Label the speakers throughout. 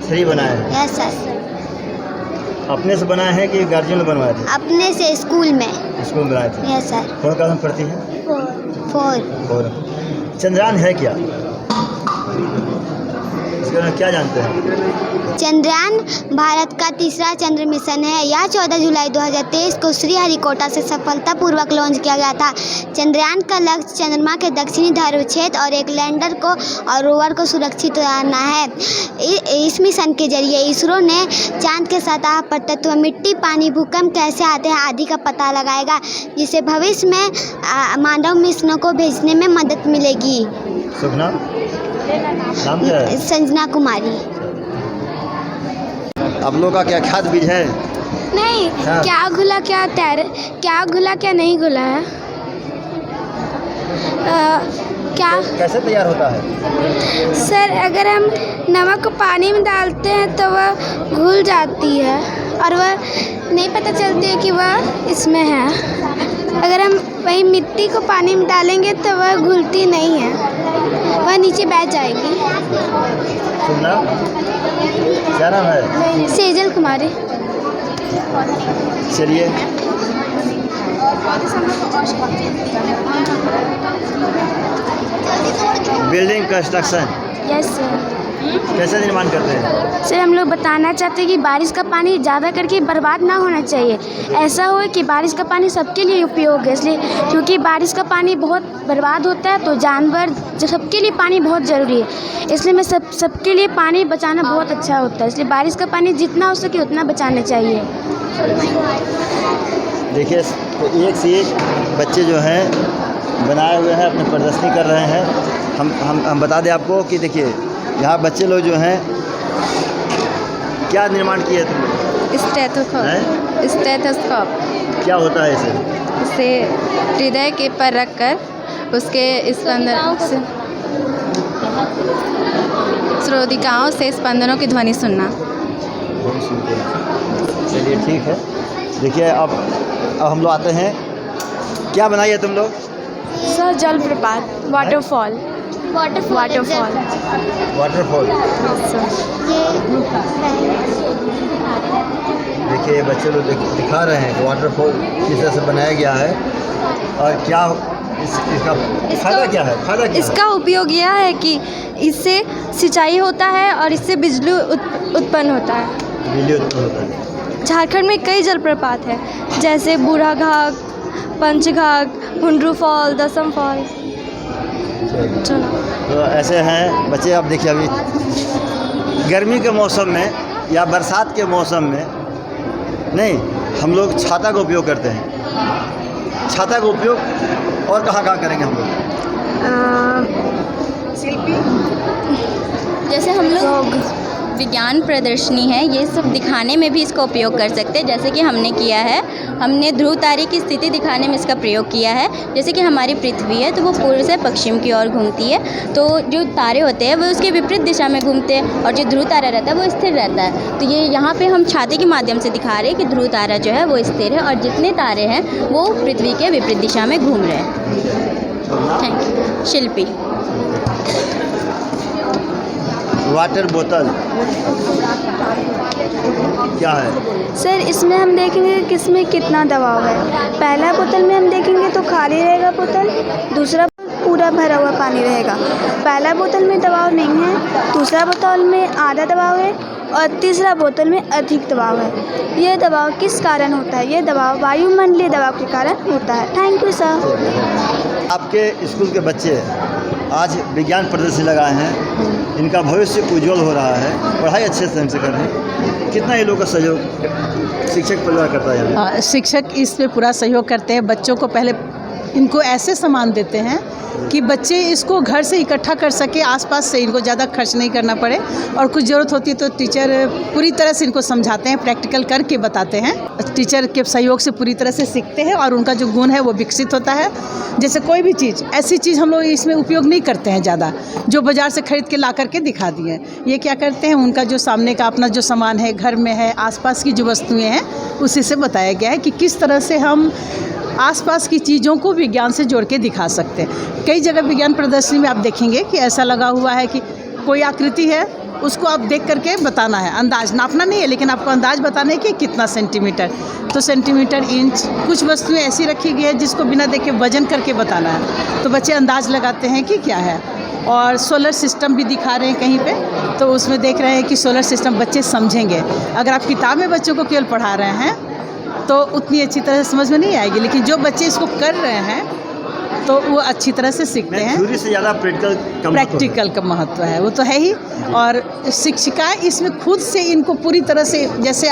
Speaker 1: 3 बनाए हैं।
Speaker 2: Yes sir.
Speaker 1: अपने से बनाए हैं कि गार्जियन ने बनवाए थे?
Speaker 2: अपने से स्कूल में।
Speaker 1: स्कूल में बनाए थे।
Speaker 2: Yes sir.
Speaker 1: कौन क्लास में पढ़ती है?
Speaker 2: 4।
Speaker 1: चंद्रयान है क्या? इसके बारे में क्या जानते हैं?
Speaker 2: चंद्रयान भारत का तीसरा चंद्र मिशन है। यह 14 जुलाई 2023 को श्रीहरिकोटा से सफलतापूर्वक लॉन्च किया गया था। चंद्रयान का लक्ष्य चंद्रमा के दक्षिणी ध्रुव क्षेत्र और एक लैंडर को और रोवर को सुरक्षित करना है। इस मिशन के जरिए इसरो ने चांद के सतह पर तत्व मिट्टी, पानी, भूकंप कैसे आते हैं आदि का पता लगाएगा, जिससे भविष्य में मानव मिशनों को भेजने में मदद मिलेगी।
Speaker 1: शुभ नाम? नाम क्या है?
Speaker 2: संजना कुमारी।
Speaker 1: आप लोगों का क्या खाद बीज है?
Speaker 3: नहीं।
Speaker 1: हाँ।
Speaker 3: क्या घुला क्या क्या नहीं घुला है? क्या
Speaker 1: कैसे तैयार होता है?
Speaker 3: सर, अगर हम नमक को पानी में डालते हैं तो वह घुल जाती है और वह नहीं पता चलती है कि वह इसमें है। अगर हम वही मिट्टी को पानी में डालेंगे तो वह घुलती नहीं है, वह नीचे बैठ जाएगी।
Speaker 1: शुभ नाम? क्या नाम है?
Speaker 3: सेजल कुमारी।
Speaker 1: चलिए। Building construction
Speaker 3: yes sir.
Speaker 1: कैसे निर्माण करते हैं?
Speaker 3: सर, हम लोग बताना चाहते हैं कि बारिश का पानी ज़्यादा करके बर्बाद ना होना चाहिए। ऐसा हो कि बारिश का पानी सबके लिए उपयोग है, इसलिए क्योंकि बारिश का पानी बहुत बर्बाद होता है तो जानवर जो सबके लिए पानी बहुत ज़रूरी है, इसलिए मैं सबके लिए पानी बचाना बहुत अच्छा होता है, इसलिए बारिश का पानी जितना हो सके उतना बचाना चाहिए।
Speaker 1: देखिए, तो एक से एक बच्चे जो हैं बनाए हुए हैं, अपनी प्रदर्शनी कर रहे हैं। हम बता दें आपको कि देखिए यहाँ बच्चे लोग जो हैं क्या निर्माण किए तुम लोग?
Speaker 4: स्टेथोस्कोप।
Speaker 1: क्या होता है इसे?
Speaker 4: इसे हृदय के पर रखकर उसके स्पंदन श्रोदिकाओं से स्पंदनों की ध्वनि सुनना।
Speaker 1: चलिए ठीक है। देखिए अब हम लोग आते हैं। क्या बनाई है तुम लोग?
Speaker 3: सर, जलप्रपात, वाटरफॉल।
Speaker 1: वाटरफॉल। देखिए बच्चे लोग दिखा रहे हैं कि वाटरफॉल किस तरह से बनाया गया है और क्या इसका फायदा क्या है?
Speaker 4: इसका उपयोग यह है कि इससे सिंचाई होता है और इससे बिजली उत्पन्न होता है। झारखंड में कई जलप्रपात है, जैसे बूढ़ा घाघ, पंचघाघ, हुंड्रू फॉल, दसम फॉल।
Speaker 1: तो ऐसे हैं बच्चे। आप देखिए अभी गर्मी के मौसम में या बरसात के मौसम में नहीं, हम लोग छाता का उपयोग करते हैं। छाता का उपयोग और कहाँ करेंगे हम लोग?
Speaker 4: जैसे हम लोग विज्ञान प्रदर्शनी है, ये सब दिखाने में भी इसका उपयोग कर सकते हैं। जैसे कि हमने किया है, हमने ध्रुव तारे की स्थिति दिखाने में इसका प्रयोग किया है। जैसे कि हमारी पृथ्वी है तो वो पूर्व से पश्चिम की ओर घूमती है, तो जो तारे होते हैं वो उसके विपरीत दिशा में घूमते हैं और जो ध्रुव तारा रहता है वो स्थिर रहता है। तो ये यहाँ पे हम छाते के माध्यम से दिखा रहे हैं कि ध्रुव तारा जो है वो स्थिर है और जितने तारे हैं वो पृथ्वी के विपरीत दिशा में घूम रहे हैं। Thank you. शिल्पी।
Speaker 1: वाटर बोतल क्या है?
Speaker 3: सर, इसमें हम देखेंगे कि किसमें कितना दबाव है। पहला बोतल में हम देखेंगे तो खाली रहेगा बोतल, दूसरा पूरा भरा हुआ पानी रहेगा। पहला बोतल में दबाव नहीं है, दूसरा बोतल में आधा दबाव है और तीसरा बोतल में अधिक दबाव है। यह दबाव किस कारण होता है? यह दबाव वायुमंडलीय दबाव के कारण होता है। Thank you sir.
Speaker 1: आपके स्कूल के बच्चे आज विज्ञान प्रदर्शनी लगाए हैं, इनका भविष्य उज्जवल हो रहा है, पढ़ाई अच्छे से कर रहे हैं। कितना ये लोग का सहयोग शिक्षक परिवार करता है?
Speaker 5: शिक्षक इस पे पूरा सहयोग करते हैं। बच्चों को पहले इनको ऐसे सामान देते हैं कि बच्चे इसको घर से इकट्ठा कर सके, आसपास से इनको ज़्यादा खर्च नहीं करना पड़े, और कुछ ज़रूरत होती है तो टीचर पूरी तरह से इनको समझाते हैं, प्रैक्टिकल करके बताते हैं। टीचर के सहयोग से पूरी तरह से सीखते हैं और उनका जो गुण है वो विकसित होता है। जैसे कोई भी चीज़, ऐसी चीज़ हम लोग इसमें उपयोग नहीं करते हैं ज़्यादा, जो बाज़ार से खरीद के ला करके दिखा दिए। ये क्या करते हैं, उनका जो सामने का अपना जो सामान है, घर में है, आसपास की जो वस्तुएं हैं, उसी से बताया गया है कि किस तरह से हम आसपास की चीज़ों को विज्ञान से जोड़ के दिखा सकते हैं। कई जगह विज्ञान प्रदर्शनी में आप देखेंगे कि ऐसा लगा हुआ है कि कोई आकृति है, उसको आप देख करके बताना है, अंदाज नापना नहीं है लेकिन आपको अंदाज बताना है कि कितना सेंटीमीटर, तो सेंटीमीटर, इंच, कुछ वस्तुएं ऐसी रखी गई है जिसको बिना देखे वजन करके बताना है, तो बच्चे अंदाज लगाते हैं कि क्या है। और सोलर सिस्टम भी दिखा रहे हैं कहीं पे, तो उसमें देख रहे हैं कि सोलर सिस्टम बच्चे समझेंगे। अगर आप किताब में बच्चों को केवल पढ़ा रहे हैं तो उतनी अच्छी तरह से समझ में नहीं आएगी, लेकिन जो बच्चे इसको कर रहे हैं तो वो अच्छी तरह से सीखते हैं।
Speaker 1: थ्योरी से ज़्यादा
Speaker 5: प्रैक्टिकल का महत्व है, वो तो है ही। और शिक्षिकाएं इसमें खुद से इनको पूरी तरह से, जैसे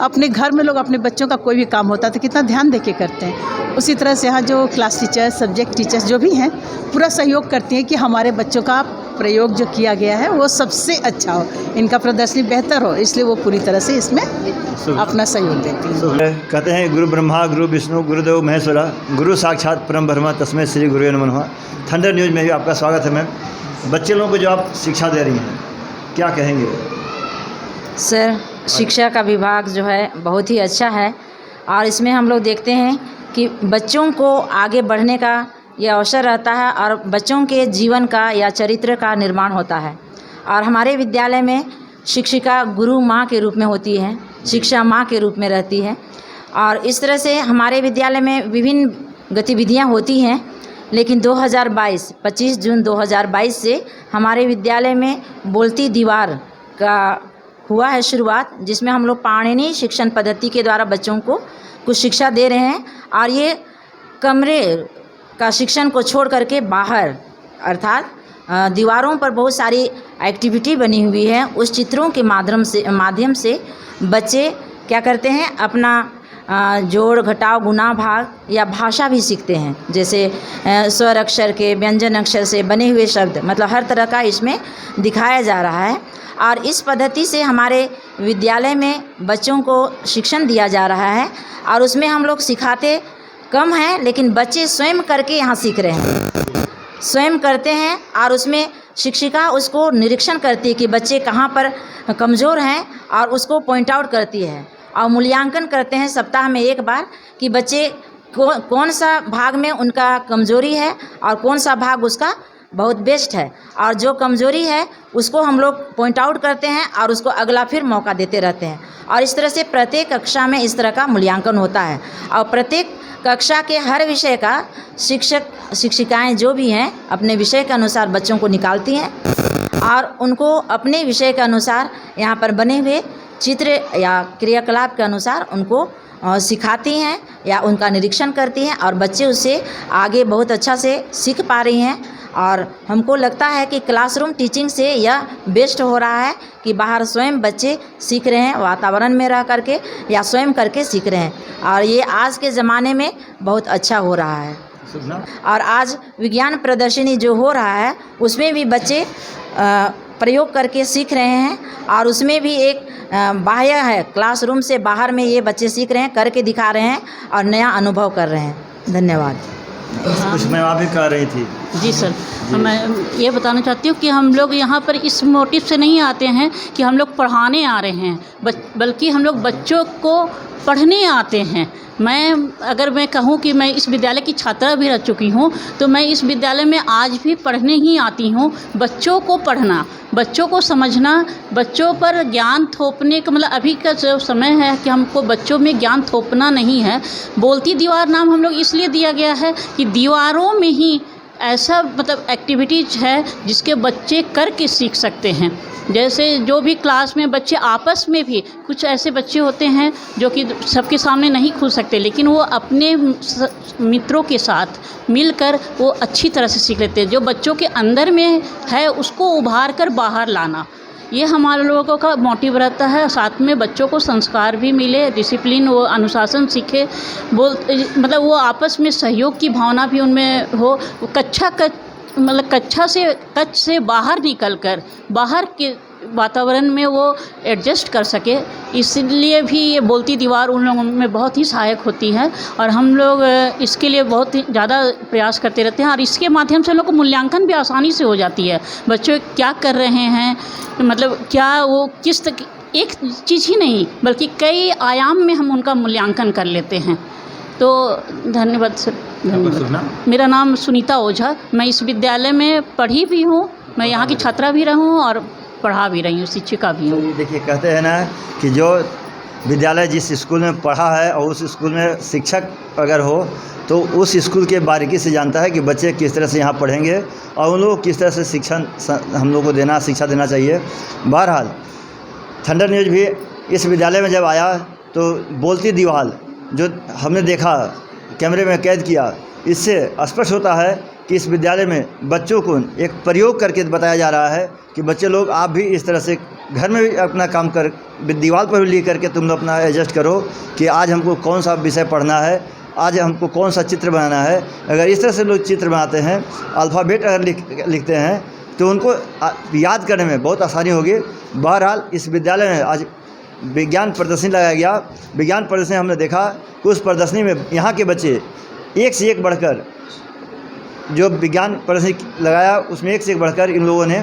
Speaker 5: अपने घर में लोग अपने बच्चों का कोई भी काम होता है तो कितना ध्यान देके करते हैं, उसी तरह से यहाँ जो क्लास टीचर, सब्जेक्ट टीचर्स जो भी हैं पूरा सहयोग करती हैं कि हमारे बच्चों का प्रयोग जो किया गया है वो सबसे अच्छा हो, इनका प्रदर्शनी बेहतर हो, इसलिए वो पूरी तरह से इसमें अपना सहयोग देती हैं।
Speaker 1: कहते हैं गुरु ब्रह्मा गुरु विष्णु गुरुदेव महेश्वरा गुरु साक्षात परम ब्रह्म तस्मै श्री गुरुवे नमः। थंडर न्यूज़ में भी आपका स्वागत है मैम। बच्चे लोगों को जो आप शिक्षा दे रही हैं क्या कहेंगे?
Speaker 6: सर, शिक्षा का विभाग जो है बहुत ही अच्छा है और इसमें हम लोग देखते हैं कि बच्चों को आगे बढ़ने का यह अवसर रहता है और बच्चों के जीवन का या चरित्र का निर्माण होता है। और हमारे विद्यालय में शिक्षिका गुरु माँ के रूप में होती है, शिक्षा माँ के रूप में रहती है और इस तरह से हमारे विद्यालय में विभिन्न गतिविधियाँ होती हैं। लेकिन 25 जून 2022 से हमारे विद्यालय में बोलती दीवार का हुआ है शुरुआत, जिसमें हम लोग पाणिनि शिक्षण पद्धति के द्वारा बच्चों को कुछ शिक्षा दे रहे हैं। और ये कमरे का शिक्षण को छोड़ करके बाहर, अर्थात दीवारों पर बहुत सारी एक्टिविटी बनी हुई है, उस चित्रों के माध्यम से बच्चे क्या करते हैं, अपना जोड़ घटाव गुणा भाग या भाषा भी सीखते हैं। जैसे स्वर अक्षर के, व्यंजन अक्षर से बने हुए शब्द, मतलब हर तरह का इसमें दिखाया जा रहा है। और इस पद्धति से हमारे विद्यालय में बच्चों को शिक्षण दिया जा रहा है और उसमें हम लोग सिखाते कम हैं लेकिन बच्चे स्वयं करके यहाँ सीख रहे हैं, स्वयं करते हैं और उसमें शिक्षिका उसको निरीक्षण करती है कि बच्चे कहाँ पर कमज़ोर हैं और उसको पॉइंट आउट करती है और मूल्यांकन करते हैं सप्ताह में एक बार कि बच्चे कौन सा भाग में उनका कमज़ोरी है और कौन सा भाग उसका बहुत बेस्ट है। और जो कमज़ोरी है उसको हम लोग पॉइंट आउट करते हैं और उसको अगला फिर मौका देते रहते हैं। और इस तरह से प्रत्येक कक्षा में इस तरह का मूल्यांकन होता है और प्रत्येक कक्षा के हर विषय का शिक्षक शिक्षिकाएं जो भी हैं अपने विषय के अनुसार बच्चों को निकालती हैं और उनको अपने विषय के अनुसार यहाँ पर बने हुए चित्र या क्रियाकलाप के अनुसार उनको सिखाती हैं या उनका निरीक्षण करती हैं और बच्चे उससे आगे बहुत अच्छा से सीख पा रही हैं। और हमको लगता है कि क्लासरूम टीचिंग से यह बेस्ट हो रहा है कि बाहर स्वयं बच्चे सीख रहे हैं, वातावरण में रह करके या स्वयं करके सीख रहे हैं और ये आज के ज़माने में बहुत अच्छा हो रहा है। और आज विज्ञान प्रदर्शनी जो हो रहा है उसमें भी बच्चे प्रयोग करके सीख रहे हैं और उसमें भी एक बाह्य है, क्लासरूम से बाहर में ये बच्चे सीख रहे हैं, करके दिखा रहे हैं और नया अनुभव कर रहे हैं। धन्यवाद।
Speaker 1: कुछ मैं आप भी कह रही थी।
Speaker 7: जी सर, मैं ये बताना चाहती हूँ कि हम लोग यहाँ पर इस मोटिव से नहीं आते हैं कि हम लोग पढ़ाने आ रहे हैं, बल्कि हम लोग बच्चों को पढ़ने आते हैं। अगर मैं कहूँ कि मैं इस विद्यालय की छात्रा भी रह चुकी हूँ तो मैं इस विद्यालय में आज भी पढ़ने ही आती हूँ। बच्चों को पढ़ना, बच्चों को समझना, बच्चों पर ज्ञान थोपने का, मतलब अभी का जो समय है कि हमको बच्चों में ज्ञान थोपना नहीं है। बोलती दीवार नाम हम लोग इसलिए दिया गया है कि दीवारों में ही ऐसा मतलब एक्टिविटीज़ है जिसके बच्चे करके सीख सकते हैं। जैसे जो भी क्लास में बच्चे आपस में भी, कुछ ऐसे बच्चे होते हैं जो कि सबके सामने नहीं खुल सकते, लेकिन वो अपने मित्रों के साथ मिलकर वो अच्छी तरह से सीख लेते हैं। जो बच्चों के अंदर में है उसको उभार कर बाहर लाना, ये हमारे लोगों का मोटिव रहता है। साथ में बच्चों को संस्कार भी मिले, डिसिप्लिन, वो अनुशासन सीखे, मतलब वो आपस में सहयोग की भावना भी उनमें हो। कच्छ से बाहर निकलकर बाहर के वातावरण में वो एडजस्ट कर सके, इसलिए भी ये बोलती दीवार उन लोगों में बहुत ही सहायक होती है और हम लोग इसके लिए बहुत ही ज़्यादा प्रयास करते रहते हैं। और इसके माध्यम से लोगों को मूल्यांकन भी आसानी से हो जाती है। बच्चे क्या कर रहे हैं, मतलब क्या वो किस एक चीज़ ही नहीं बल्कि कई आयाम में हम उनका मूल्यांकन कर लेते हैं। तो धन्यवाद सर। धन्यवाद। मेरा नाम सुनीता ओझा, मैं इस विद्यालय में पढ़ी भी हूँ, मैं यहाँ की छात्रा भी रहा हूँ और पढ़ा भी रही हूँ, शिक्षिका भी हूँ।
Speaker 1: देखिए, कहते हैं ना कि जो विद्यालय जिस स्कूल में पढ़ा है और उस स्कूल में शिक्षक अगर हो तो उस स्कूल के बारीकी से जानता है कि बच्चे किस तरह से यहाँ पढ़ेंगे और उन लोगों को किस तरह से हम लोग को शिक्षा देना चाहिए। बहरहाल थंडर न्यूज़ भी इस विद्यालय में जब आया तो बोलती दीवार जो हमने देखा, कैमरे में कैद किया, इससे स्पष्ट होता है कि इस विद्यालय में बच्चों को एक प्रयोग करके बताया जा रहा है कि बच्चे लोग आप भी इस तरह से घर में भी अपना काम कर दीवार पर भी लिख करके तुम लोग अपना एडजस्ट करो कि आज हमको कौन सा विषय पढ़ना है, आज हमको कौन सा चित्र बनाना है। अगर इस तरह से लोग चित्र बनाते हैं, अल्फ़ाबेट अगर लिखते हैं तो उनको याद करने में बहुत आसानी होगी। बहरहाल इस विद्यालय में आज विज्ञान प्रदर्शनी लगाया गया। विज्ञान प्रदर्शनी हमने देखा कि उस प्रदर्शनी में यहाँ के बच्चे एक से एक बढ़कर, जो विज्ञान प्रदर्शनी लगाया उसमें एक से एक बढ़कर इन लोगों ने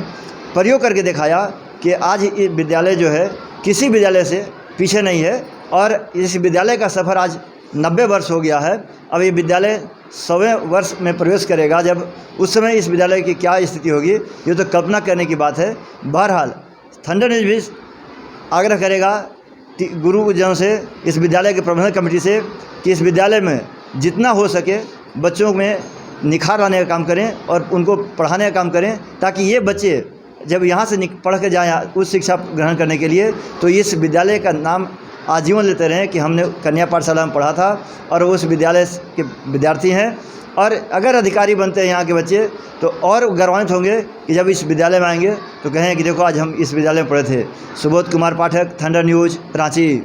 Speaker 1: प्रयोग करके दिखाया कि आज ये विद्यालय जो है किसी विद्यालय से पीछे नहीं है और इस विद्यालय का सफ़र आज 90 वर्ष हो गया है। अब ये विद्यालय 100वें वर्ष में प्रवेश करेगा, जब उस समय इस विद्यालय की क्या स्थिति होगी ये तो कल्पना करने की बात है। बहरहाल थंडर न्यूज़ भी आग्रह करेगा गुरुजनों से, इस विद्यालय के प्रबंधन कमेटी से, कि इस विद्यालय में जितना हो सके बच्चों में निखार लाने का काम करें और उनको पढ़ाने का काम करें, ताकि ये बच्चे जब यहाँ से पढ़ के जाएँ उच्च शिक्षा ग्रहण करने के लिए तो इस विद्यालय का नाम आजीवन लेते रहें कि हमने कन्या पाठशाला में पढ़ा था और उस विद्यालय के विद्यार्थी हैं। और अगर अधिकारी बनते हैं यहाँ के बच्चे तो और गौरवान्वित होंगे कि जब इस विद्यालय में आएंगे तो कहें कि देखो आज हम इस विद्यालय में पढ़े थे। Subodh Kumar Pathak, thunder news, Ranchi.